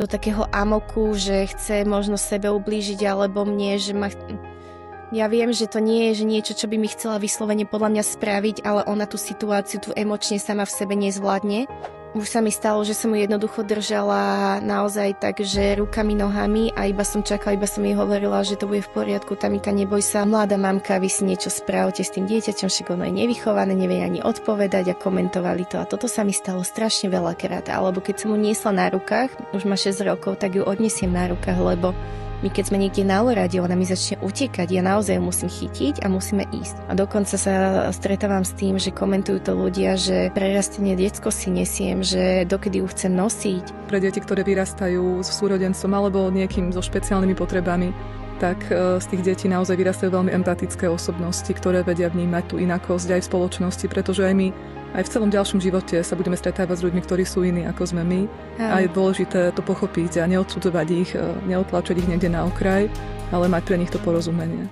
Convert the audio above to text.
do takého amoku, že chce možno sebe ublížiť alebo mne, že ma... Ja viem, že to nie je že niečo, čo by mi chcela vyslovene podľa mňa spraviť, ale ona tú situáciu tu emočne sama v sebe nezvládne. Už sa mi stalo, že som ju jednoducho držala naozaj tak, že rukami, nohami a iba som čakala, iba som jej hovorila, že to bude v poriadku, Tamika, neboj sa, mladá mamka, vy si niečo spravte s tým dieťaťom, však ono je nevychované, nevie ani odpovedať a komentovali to. A toto sa mi stalo strašne veľakrát. Alebo keď som ju niesla na rukách, už má 6 rokov, tak ju odnesiem na rukách, lebo my keď sme niekde na úrade, ona mi začne utekať, ja naozaj ju musím chytiť a musíme ísť. A dokonca sa stretávam s tým, že komentujú to ľudia, že prerastenie diecko si nesiem, že dokedy ju chcem nosiť. Pre deti, ktoré vyrastajú s súrodencom alebo niekým so špeciálnymi potrebami, tak z tých detí naozaj vyrastajú veľmi empatické osobnosti, ktoré vedia vnímať tú inakosť aj v spoločnosti, pretože aj my aj v celom ďalšom živote sa budeme stretávať s ľuďmi, ktorí sú iní ako sme my. A je dôležité to pochopiť a neodsudzovať ich, neotlačiť ich niekde na okraj, ale mať pre nich to porozumenie.